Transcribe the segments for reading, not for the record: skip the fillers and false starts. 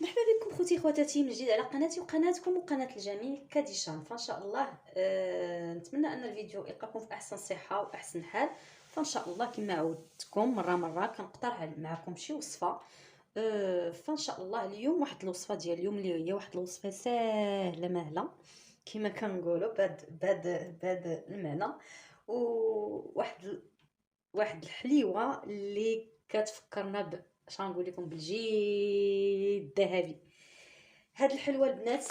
مرحبا بكم خوتي خواتاتي من جديد على قناتي وقناتكم وقناة الجميع كاديشان. فان شاء الله نتمنى ان الفيديو يلقاكم في احسن صحة واحسن حال. فان شاء الله كما عودتكم مره كنقترح معكم شي وصفة. فان شاء الله اليوم واحد الوصفة ديال اليوم اللي هي واحد الوصفة ساهلة مهلة كما كنقولوا بهاد المعنى. واحد الحليوة اللي كتفكرنا غنقول لكم بالجيل الذهبي. هاد الحلوه البنات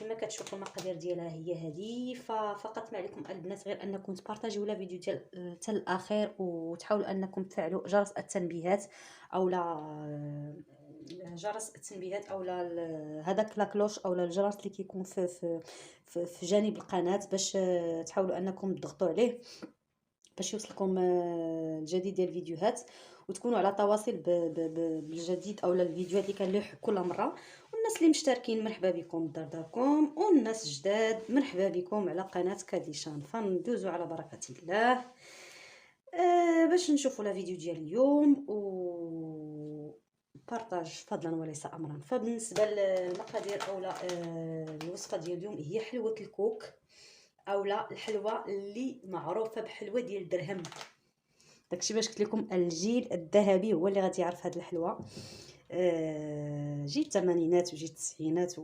كما كتشوفوا المقادير ديالها هي هذه. ففقط ما عليكم البنات غير انكم تبارطاجيو لا فيديو ديال حتى الاخير، وتحاولوا انكم تفعلوا جرس التنبيهات او لا جرس التنبيهات او لا هذاك لاكلوش او لا الجرس اللي كيكون في جانب القناه باش تحاولوا انكم تضغطوا عليه باش يوصلكم الجديد ديال الفيديوهات، وتكونوا على تواصل بالجديد او الفيديوهات اللي كنلوح كل مره. والناس اللي مشتركين مرحبا بكم داركم، والناس جداد مرحبا بكم على قناه كاديشان. فندوزو على بركه الله باش نشوفوا لا فيديو ديال اليوم و بارطاج فضلا وليس امرا. فبالنسبه للمقادير اولا الوصفه ديال اليوم هي حلوه الكوك اولا الحلوه اللي معروفه بحلوه ديال الدرهم. داكشي باش قلت لكم الجيل الذهبي هو اللي غادي يعرف هذه الحلوه. جيل الثمانينات وجيل التسعينات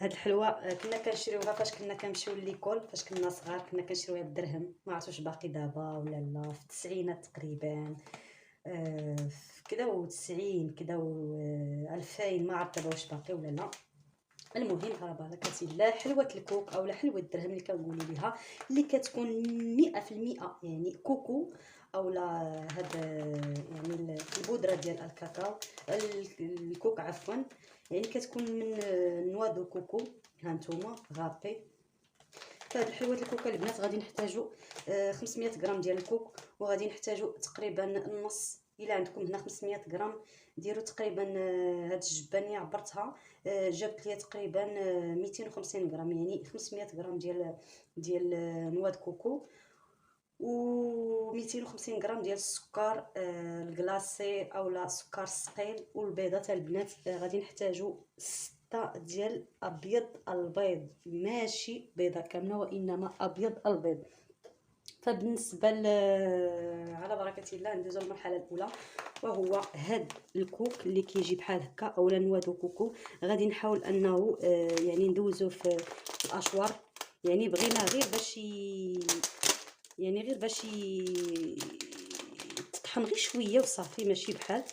هاد الحلوه كنا كنشريوها فاش كنا كنمشيو ليكول، فاش كنا صغار كنا كنشريوها بالدرهم. ما عرفتش باقي دابا ولا لا. في التسعينات تقريبا كدا و90 كدا و2000 ما عرفت دابا واش باقي ولا لا. المهم على بركه الله حلوه الكوك اولا حلوه الدرهم اللي كنقولوا ليها، اللي كتكون 100% يعني كوكو اولا هاد يعني البودره ديال الكاكاو الكوك عفوا، يعني كتكون من نوا دو كوكو. ها نتوما غابي. فهاد الحلوه الكوكا البنات غادي نحتاجو 500 غرام ديال الكوك، وغادي نحتاجو تقريبا النص. الا عندكم هنا 500 غرام ديروا تقريبا هاد الجبانيه عبرتها جابت لي تقريبا 250 غرام، يعني 500 غرام ديال نوا د كوكو و 250 غرام ديال السكر الكلاصي اولا سكر الثقيل. والبيضات البنات غادي نحتاجو 6 ديال ابيض البيض، ماشي بيضه كامله وانما ابيض البيض. فبالنسبه على بركه الله ندوزو للمرحله الاولى، وهو هاد الكوك اللي كيجي بحال هكا اولا نوا دو كوكو. غادي نحاول انه يعني ندوزو في الاشوار، يعني بغينا غير باش يعني غير باش تطحن غير شويه وصافي ماشي بحال.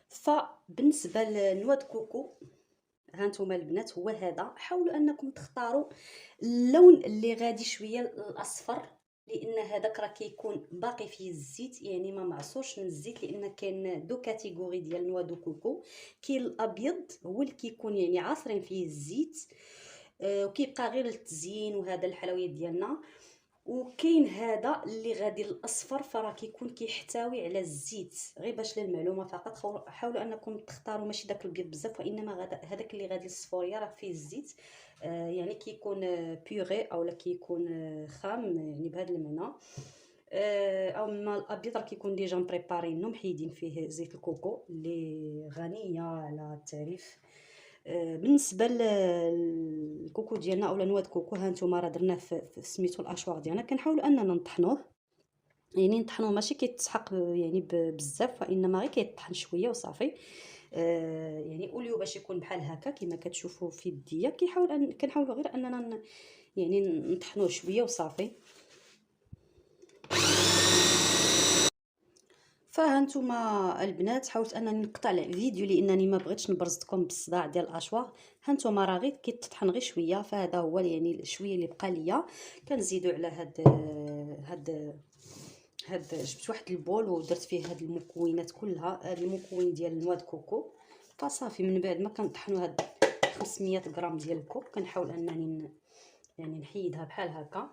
فبالنسبه لنوا د كوكو ها نتوما البنات هو هذا. حاولوا انكم تختاروا اللون اللي غادي شويه الاصفر، لان هذاك راه كيكون باقي فيه الزيت، يعني ما معصورش من الزيت، لان كاين دو كاتيجوري ديال نوا دو كوكو. كاين الابيض هو اللي كيكون يعني عاصرين فيه الزيت وكيبقى غير للتزيين وهذا الحلويات ديالنا. وكاين هذا اللي غادي الاصفر فراه كيكون كيحتوي على الزيت. غير باش للمعلومه فقط حاولوا انكم تختاروا ماشي داك الابيض بزاف، وانما هذاك اللي غادي الصفوريه راه فيه الزيت يعني كيكون بيغي اولا كيكون خام يعني بهذا المعنى. او ما الابيض راه كيكون ديجا مبريبارينو محيدين فيه زيت الكوكو اللي غنيه على التعريف. بالنسبه للكوكو ديالنا اولا نوا د كوكو ها نتوما راه درناه في سميتو الاشواق ديالنا. كنحاولوا اننا نطحنوه، يعني نطحنوه ماشي كيتسحق يعني بزاف، وانما غير كيطحن شويه وصافي. يعني اوليو باش يكون بحال هكا كما كتشوفوا في يديا. كنحاولوا غير اننا يعني نطحنوه شويه وصافي. فهانتوما البنات حاولت انني نقطع الفيديو لانني ما بغيتش نبرزكم بالصداع ديال الاشواق. هانتوما راه غير كيتطحن غير شويه، فهذا هو يعني شويه اللي بقى ليا. كنزيدو على هاد جبت واحد البول ودرت فيه هاد المكونات كلها، هاد المكون ديال نوا د كوكو. فصافي من بعد ما كنطحنوا هاد 500 غرام ديال الكوك كنحاول انني يعني نحيدها بحال هكا.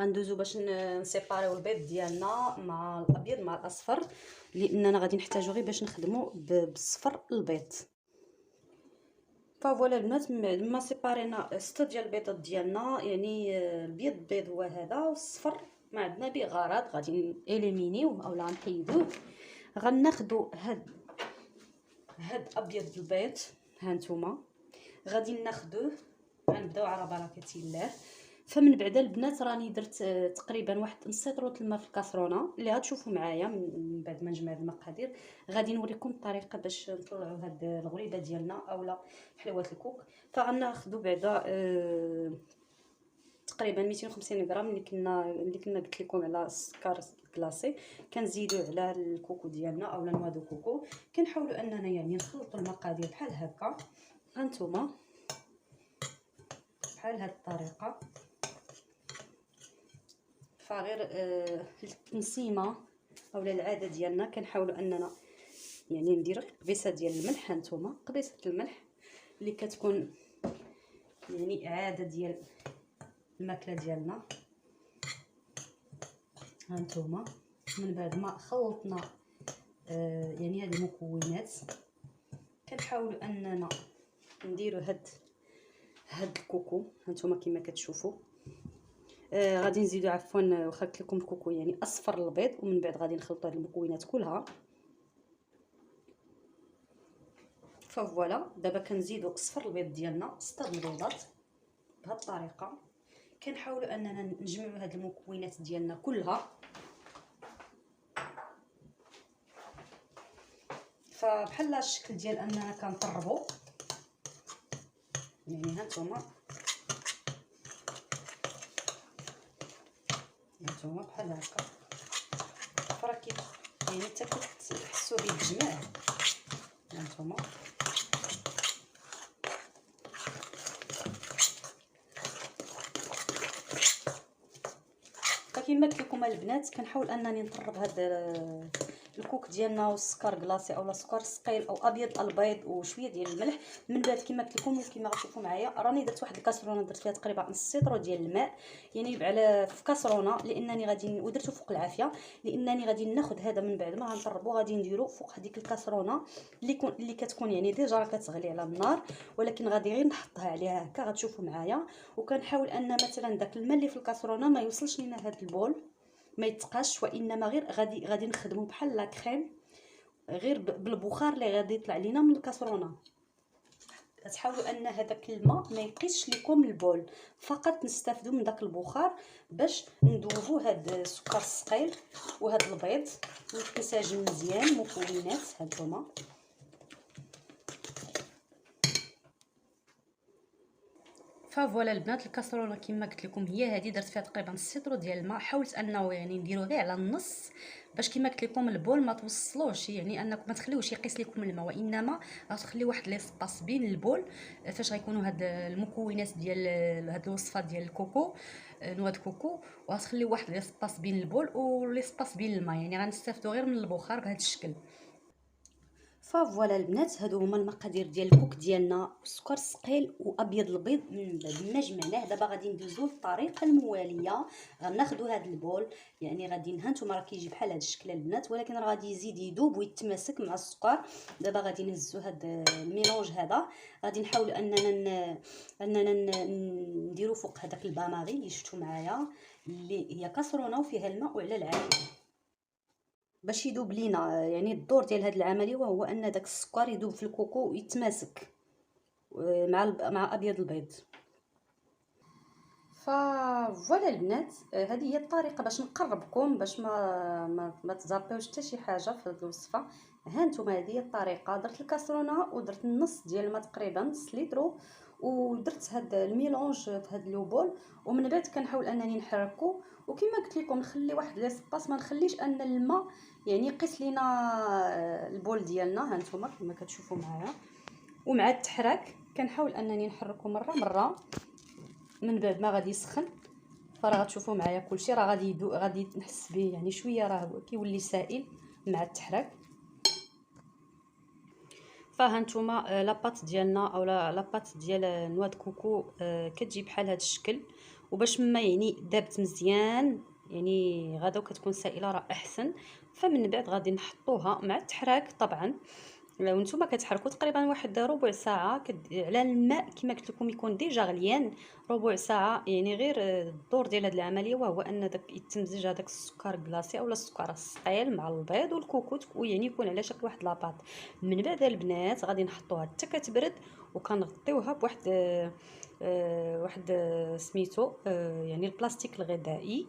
غندوزو باش نسيباريو البيض ديالنا مع الابيض مع الاصفر، لاننا غادي نحتاجو غير باش نخدمو بالصفر البيض. فوالا البنات ما سيبارينا 6 ديال البيضات ديالنا، يعني البيض بيض هو هذا والصفر ما عندنا به غرض غادي اليمينيوه اولا نحيدوه. غناخدو هاد ابيض البيض، ها نتوما غادي ناخدوه، غنبداو على بركه الله. فمن بعد البنات راني درت تقريبا واحد نص لتر الماء في الكاسرونه اللي غتشوفوا معايا. من بعد ما نجمع المقادير غادي نوريكم الطريقه باش نطلعوا هاد الغريبه ديالنا اولا حلوه الكوك. فغناخدو بعدا تقريبا 250 غرام اللي كنا قلت لكم على السكر كلاصي، كنزيدو على الكوكو ديالنا اولا نوا دو كوكو. كنحاولوا اننا يعني نخلطوا المقادير بحال هكا، هانتوما بحال هاد الطريقه. فغير التنسيمه اولا العاده ديالنا كنحاولوا اننا يعني نديروا قبيصه ديال الملح. هانتوما قبيصه الملح اللي كتكون يعني عاده ديال الماكله ديالنا. هانتوما من بعد ما خلطنا يعني هاد المكونات كنحاولوا اننا نديروا هاد الكوكو. هانتوما كما كتشوفوا غادي نزيدو عفوا واخا قلت لكم الكوكو يعني اصفر البيض، ومن بعد غادي نخلطوا هاد المكونات كلها. فوالا دابا كنزيدو صفر البيض ديالنا 6 البيضات بهاد الطريقه. كنحاولوا اننا نجمعوا هاد المكونات ديالنا كلها. فبحال الشكل ديال اننا كنطربوا يعني هانتوما بحال هكا. فراه يعني حتى كتحسوا به بجماع. هانتوما فكما قلت لكم البنات كنحاول انني نطرب هذا الكوك ديالنا والسكر كلاصي اولا سكر ثقيل او ابيض البيض وشويه ديال الملح. من بعد كما قلت لكم وكما غتشوفوا معايا راني درت واحد الكاسرونه درت فيها تقريبا نص لتر ديال الماء يعني على في كاسرونه، لانني غادي ودرته فوق العافيه لانني غادي ناخذ هذا من بعد ما غنطربو غادي نديرو فوق هذيك الكاسرونه اللي كتكون يعني ديجا راه كتغلي على النار، ولكن غادي غير نحطها عليها هكا غتشوفوا معايا. وكنحاول ان مثلا داك الماء اللي في الكاسرونه ما يوصلش لينا هذا البول ما يتقاش، وانما غير غادي نخدمو بحال لا كريم غير بالبخار اللي غادي يطلع لينا من الكاسرونه. تحاولوا ان هذاك الماء ما يبقيش لكم البول، فقط نستافدوا من داك البخار باش نذوبوا هذا السكر الثقيل وهذا البيض ويتساجم مزيان مكونات. هانتوما فوالا البنات الكاسرونه كما قلت لكم هي هذه درت فيها تقريبا 6 لتر ديال الماء. حاولت انه يعني نديرو غير على النص باش كما قلت لكم البول ما توصلوش، يعني انكم ما تخليوش يقيس لكم الماء، وانما غتخليو واحد ليسباس بين البول فاش غيكونوا هاد المكونات ديال هاد الوصفه ديال الكوكو نواه الكوكو، وغتخليو واحد ليسباس بين البول وليسباس بين الماء، يعني غنستافدوا غير من البخار بهذا الشكل. فوالا البنات هادو هما المقادير ديال الكوك ديالنا، السكر الثقيل وابيض البيض. من بعد ما جمعناه دابا غادي ندوزو للطريقه المواليه. غناخذوا هذا البول يعني غادي هانتوما راه كيجي بحال هذا الشكل البنات، ولكن راه غادي يزيد يذوب ويتماسك مع السكر. دابا غادي نهزوا هذا الميلونج هذا، غادي نحاولوا اننا نديروا فوق هذاك الباماغي اللي شفتوا معايا اللي هي كاسرونه وفيها الماء وعلى العافيه باش يذوب لينا. يعني الدور ديال هذه العمليه وهو ان داك السكر يذوب في الكوكو ويتماسك مع ابيض البيض. فوالا البنات هذه هي الطريقه باش نقربكم باش ما تزابيوش حتى شي حاجه في هذه الوصفه. ها نتوما هذه هي الطريقه. درت الكاسرونه ودرت النص ديال الماء تقريبا نص لتر، ودرت هذا الميلونج في هذا لوبول، ومن بعد كنحاول انني نحركو. وكما قلت لكم نخلي واحد ليسباس، ما نخليش ان الماء يعني يقيس لينا البول ديالنا. ها نتوما كما كتشوفوا معايا. ومع التحراك كنحاول انني نحركو مره من بعد ما غادي يسخن. فراه غتشوفوا معايا كلشي راه غادي نحس به يعني شويه راه كيولي سائل مع التحراك. فهانتوما لاباط ديالنا اولا لاباط ديال نوا د كوكو كتجي بحال هذا الشكل، وباش ما يعني دابت مزيان يعني غدا كتكون سائله راه احسن. فمن بعد غادي نحطوها مع التحراك طبعا وانتم كتحركوا تقريبا واحد ربع ساعه على الماء كما قلت لكم يكون ديجا غليان. ربع ساعه يعني غير الدور ديال هذه العمليه وهو ان داك يتمزج هذاك السكر كلاصي اولا السكر الثقيل مع البيض والكوكوت، ويعني يكون على شكل واحد لاباط. من بعد البنات غادي نحطوها حتى كتبرد، وكنغطيوها بواحد سميتو يعني البلاستيك الغذائي.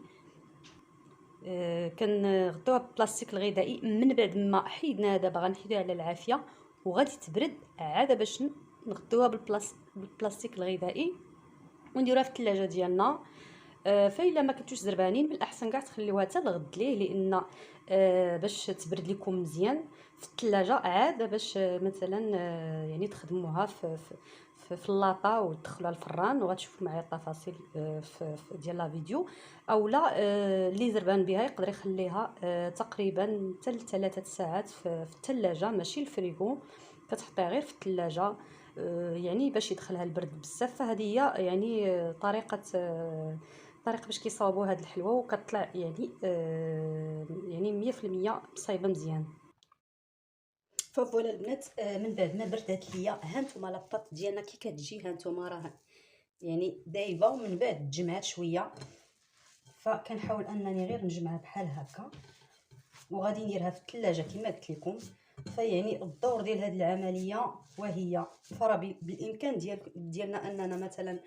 كنغطيوها بالبلاستيك الغذائي. من بعد ما حيدنا دابا غنحيدوها على العافيه وغادي تبرد عاد باش نغطيوها بالبلاستيك الغذائي ونديروها في الثلاجه ديالنا. فإلا ما كنتوش زربانين بالاحسن كاع تخليوها حتى الغد ليه، لان باش تبرد لكم مزيان في الثلاجه عاد باش مثلا يعني تخدموها في اللاطا وتدخلوها الفران، وغتشوفوا معايا التفاصيل ديال لا فيديو. اولا اللي زربان بها يقدر يخليها تقريبا حتى 3 ساعات في الثلاجه، ماشي الفريغو، كتحطيها غير في الثلاجه يعني باش يدخلها البرد بزاف. فهذه هي يعني طريقه باش كيصاوبوا هاد الحلوه، وكتطلع يعني 100% صايبه مزيان. فوالا البنات من بعد ما بردات ليا ها نتوما لاباط ديالنا كي كتجي، ها نتوما راه يعني دايبه، ومن بعد تجمعات شويه. فكنحاول انني غير نجمعها بحال هكا وغادي نديرها في الثلاجه كما قلت لكم. فيعني الدور ديال هذه العمليه وهي فرا بالامكان ديالنا اننا مثلا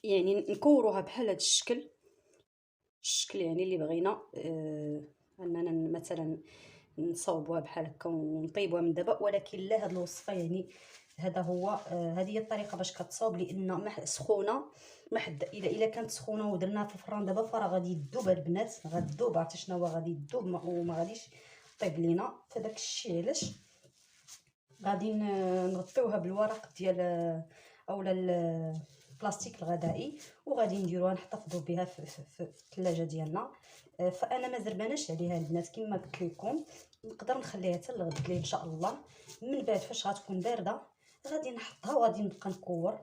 يعني نكوروها بحال هذا الشكل يعني اللي بغينا اننا مثلا نصاوبوها بحال هكا ونطيبوها من دابا. ولكن لا، هاد الوصفه يعني هذا هو هذه هي الطريقه باش كتصاوب، لان ما سخونه ما حد الا كانت سخونه ودرناها في الفران دابا فراه غادي تذوب البنات، غتذوب. عرفتي شنو هو غادي تذوب وما غاديش طيب لينا. فداك الشيء علاش غادي نغطيوها بالورق ديال اولا البلاستيك الغذائي، وغادي نديروها نحتفظوا بها في الثلاجه ديالنا. فانا ما زرباناش عليها البنات كما قلت لكم، نقدر نخليها حتى الغد ليه ان شاء الله. من بعد فاش غتكون بارده غادي نحطها وغادي نبقى نكور،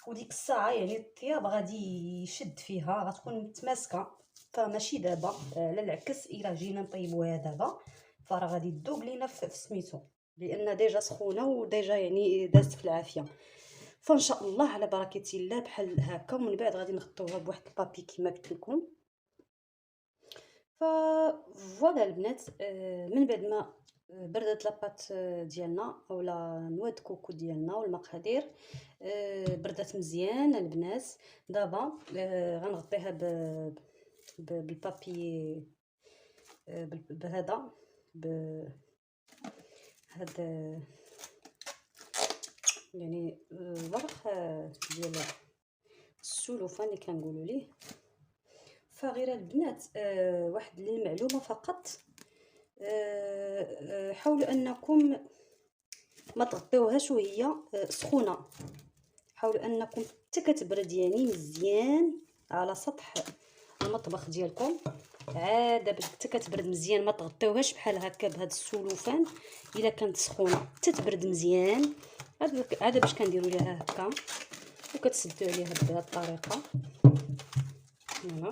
وديك الساعه يعني الطياب غادي يشد فيها، غتكون متماسكه. فماشي دابا على العكس، الا جينا نطيبوها دابا فراه غادي تذوب لينا في سميتو، لان ديجا سخونه وديجا يعني دازت في العافيه. فان شاء الله على بركه الله بحال هكا. ومن بعد غادي نغطيوها بواحد البابي كما قلت لكم. فوالا البنات من بعد ما بردت لاباط ديالنا اولا نوا د كوكو ديالنا والمقادير بردات مزيان البنات. دابا غنغطيها بالبابي بهذا هذا يعني الورق ديال السلوفان اللي كنقولوا ليه. فغير البنات واحد المعلومه فقط، حاولوا انكم ما تغطيوهاش وهي سخونه، حاولوا انكم حتى كتبرد يعني مزيان على سطح المطبخ ديالكم. عاد باش حتى كتبرد مزيان ما تغطيوهاش بحال هكا بهذا السلوفان الا كانت سخونه، حتى تبرد مزيان. عاد باش كنديروا ليها هكا وكتسدوا عليها بهذه الطريقه. فوالا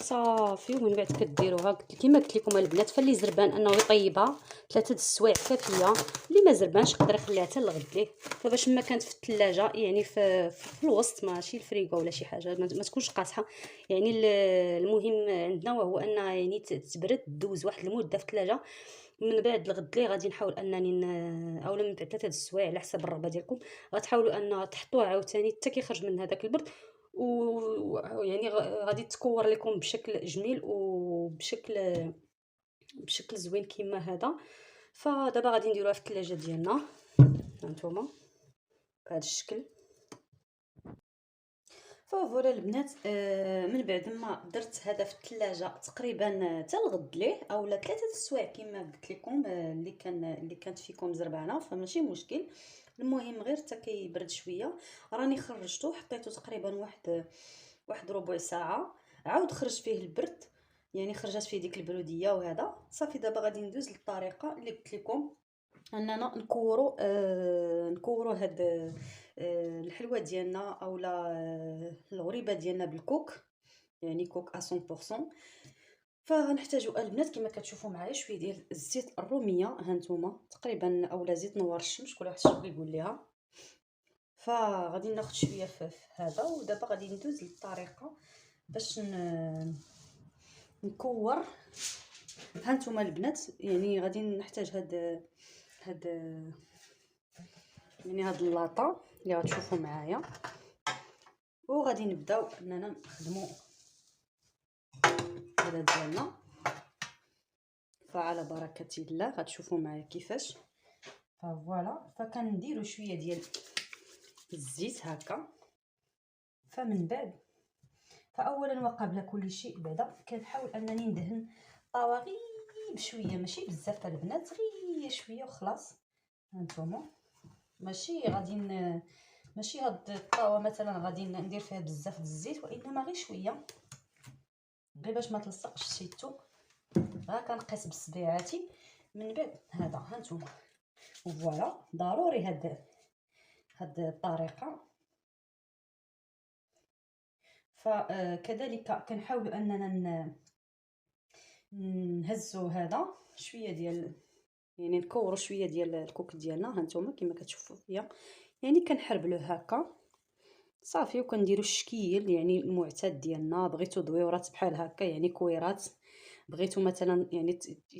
صافي. ومن بعد كديروها كما قلت لكم البنات، فاللي زربان انه يطيبها 3 السوايع كافيه، اللي ما زربانش يقدر يخليها حتى الغد ليه. فباش ما كانت في الثلاجه يعني في الوسط ماشي الفريغو ولا شي حاجه ما تكونش قاصحه، يعني المهم عندنا وهو ان يعني تبرد دوز واحد المده في الثلاجه. من بعد الغد ليه غادي نحاول انني اولا من بعد 3 السوايع على حسب الرغبه ديالكم غتحاولوا ان تحطوها عاوتاني حتى كيخرج من هذاك البرد، ويعني غادي تكور لكم بشكل جميل وبشكل زوين كيما هذا. فدابا غادي نديروها في الثلاجه ديالنا هانتوما بهذا الشكل. فوالا البنات من بعد ما درت هذا في الثلاجه تقريبا حتى الغد ليه اولا 3 السوايع كما قلت لكم اللي كانت فيكم زربانه فماشي مشكل. المهم غير حتى كيبرد شويه راني خرجته حطيته تقريبا واحد ربع ساعه، عاود خرج فيه البرد يعني خرجت فيه ديك البروديه. وهذا صافي. دابا غادي ندوز للطريقه اللي قلت لكم اننا نكورو هاد الحلوه ديالنا اولا الغريبه ديالنا بالكوك، يعني كوك 100%. فغنحتاجو البنات كما كتشوفوا معايا شويه ديال الزيت الروميه، ها نتوما تقريبا، اولا زيت نوار الشمس، كل واحد شنو يقول ليها. فغادي ناخذ شويه في هذا، ودابا غادي ندوز للطريقه باش نكور. ها نتوما البنات، يعني غادي نحتاج هاد يعني هاد اللاطه اللي غتشوفوا معايا، وغادي نبداو اننا نخدموا هذا ديالنا. فعلى بركه الله غتشوفوا معايا كيفاش. فوالا، فكنديروا شويه ديال الزيت هكا. فمن بعد، فاولا وقبل كل شيء بعدا كنحاول انني ندهن الطاوه غير بشويه، ماشي بزاف البنات، غير شويه وخلاص. هانتوما ماشي غادي ماشي هاد الطاوه مثلا غادي ندير فيها بزاف د الزيت، وانما غير شويه، غير باش ما تلصقش شيتو. ها كنقيس بصبيعاتي. من بعد هذا هانتوما، فوالا ضروري هاد الطريقه. فكذلك كنحاول اننا نهزو هذا شويه ديال، يعني نكورو شويه ديال الكوك ديالنا. هانتوما كما كتشوفوا فيا، يعني كنحربلوه هكا صافي، وكنديروا الشكيل يعني المعتاد ديالنا. بغيتو دويورات بحال هكا يعني كويرات، بغيتو مثلا يعني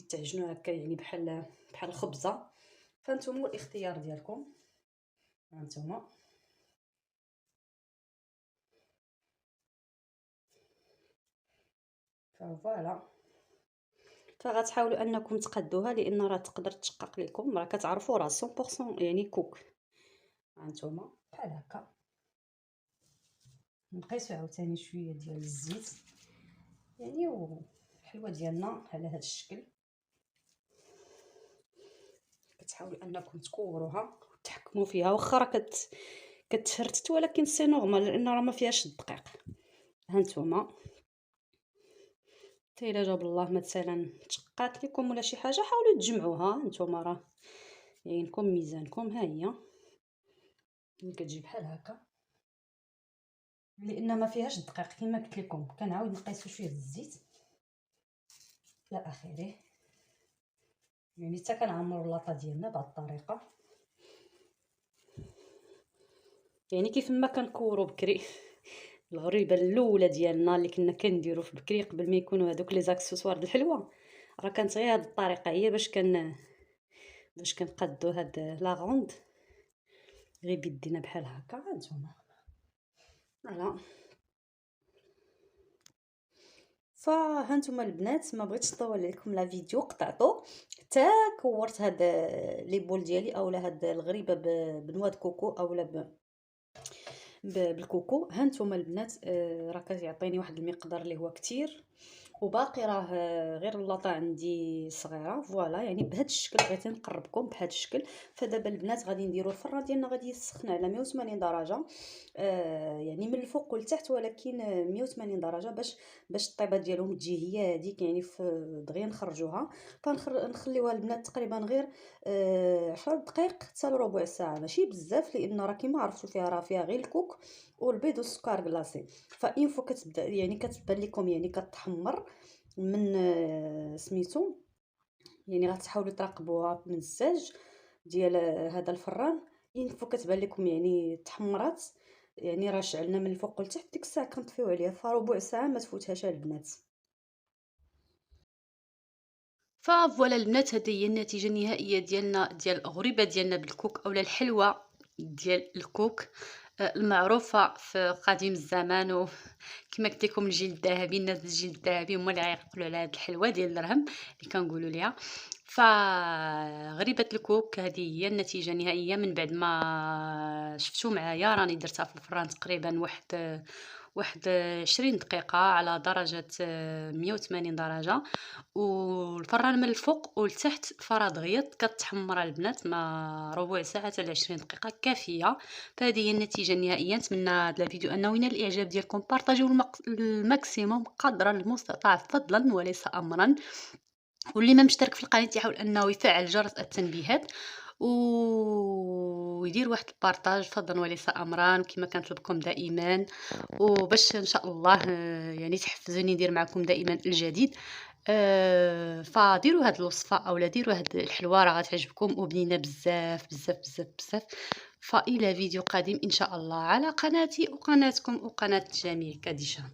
تعجنوا هكا يعني بحال الخبزه، فانتم الاختيار ديالكم. هانتوما فوالا، فغتحاولوا انكم تقدوها، لان راه تقدر تشقق لكم، راه كتعرفوا راه 100% يعني كوك. هانتوما بحال هكا. نقيسو عاوتاني شويه ديال الزيت يعني، والحلوه ديالنا على هذا الشكل. كتحاولوا انكم تكوروها وتحكموا فيها، واخا راه كتفرتت، ولكن سي نورمال لان راه ما فيهاش الدقيق. هانتوما حتى الا جاب الله مثلا تشقات لكم ولا شي حاجه، حاولوا تجمعوها. هانتوما راه يعينكم ميزانكم. ها هي كتجي بحال هكا، لان ما فيهاش الدقيق كما قلت لكم. كنعاود نقيسو شويه الزيت الى اخره، يعني حتى كنعمروا اللاطه ديالنا بهذه الطريقه، يعني كيف ما كنكوروا بكري. الغريبه الاولى ديالنا اللي كنا كنديروا في بكري قبل ما يكونوا هذوك لي زاكسسوار د الحلوه، راه كانت غير هذه الطريقه، هي باش كنقادو هاد لا غوند غير بيدينا بحال هكا. هانتوما فوالا. فهانتوما البنات، ما بغيتش نطول عليكم لا فيديو، قطعته حتى كورت هاد لي بول ديالي، اولا هاد الغريبه بنواد كوكو، اولا بالكوكو. هانتوما البنات، راه كيعطيني واحد المقدار اللي هو كتير، وباقي راه غير اللاطه عندي صغيره. فوالا، يعني بهذا الشكل بغيت نقربكم بهذا الشكل. فدابا البنات غادي نديروا الفران ديالنا، غادي يسخن على 180 درجه، يعني من الفوق والتحت، ولكن 180 درجه باش الطيبه ديالهم تجي هي هذيك، يعني دغيا نخرجوها. فنخليوها البنات تقريبا غير 10 دقائق حتى لربع ساعه، ماشي بزاف، لان راه كيما عرفتوا فيها راه فيها غير الكوك والبيض والسكر كلاصي. فاين فوا كتبدا يعني كتبان لكم يعني كتحمر من سميتو، يعني غتحاولوا تراقبوها من الزاج ديال هذا الفران. اين فوا كتبان لكم يعني تحمرات، يعني راه شعلنا من الفوق لتحت، ديك الساعه كنطفيو عليها. فربع ساعه ما تفوتهاش البنات. فوالا البنات، هذه هي النتيجه النهائيه ديالنا، ديال الغريبه ديالنا بالكوك، اولا الحلوه ديال الكوك المعروفه في قديم الزمان. وكما قلت لكم الجيل الذهبي، الناس الجيل الذهبي هما اللي غيعقلوا على هذه الحلوه ديال الدرهم اللي كنقولوا ليها. فغريبه الكوك هذه هي النتيجه النهائيه. من بعد ما شفتوا معايا راني درتها في الفران تقريبا واحد 20 دقيقه على درجه 180 درجه، والفران من الفوق والتحت. فرا دغيا كتحمر البنات، ما ربع ساعه حتى 20 دقيقه كافيه. فهذه هي النتيجه النهائيه. نتمنى هذا الفيديو انه ينال الاعجاب ديالكم. بارطاجيو الماكسيموم قدر المستطاع، فضلا وليس امرا. واللي ما مشترك في القناه يحاول انه يفعل جرس التنبيهات ويدير واحد البارطاج، فضلا وليس امرا، كما كنطلبكم دائما. وباش ان شاء الله يعني تحفزوني ندير معكم دائما الجديد. فديروا هاد الوصفة أولا ديروا هاد الحلوى راه غتعجبكم وبنينة بزاف بزاف بزاف بزاف. فإلى فيديو قادم إن شاء الله على قناتي وقناتكم وقناة الجميع كديشان.